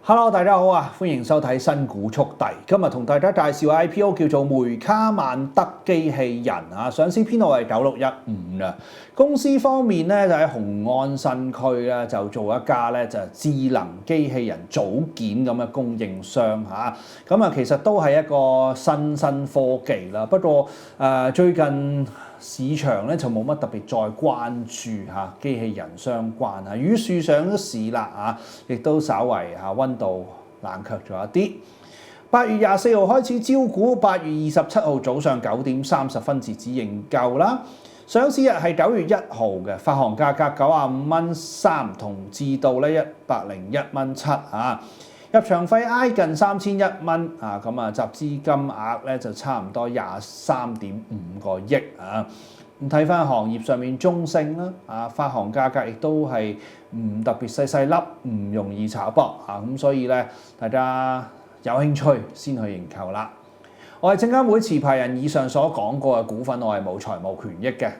Hello， 大家好啊！歡迎收睇新股速遞。今日同大家介紹 IPO 叫做梅卡曼德機器人啊，上市編號係9615啊。公司方面咧就喺雄安新區咧就做一家咧就智能機器人組件咁嘅供應商嚇。咁啊其實都係一個新科技啦，不過最近市場咧就冇乜特別再關注嚇機器人相關嚇，與樹上咗市啦嚇，亦都稍為溫度冷卻咗一啲。8月24號開始招股，8月27號早上9點30分截止認購啦。上市日係9月1號嘅，發行價格95蚊3，同至到咧101蚊7啊。入場費挨近3001蚊啊，咁啊集資金額咧就差唔多23.5個億啊。咁睇翻行業上面中性啦，啊發行價格亦都係唔特別細粒，唔容易炒博啊，咁所以咧大家有興趣先去認購啦。我係證監會持牌人，以上所講過嘅股份我係冇財務權益嘅。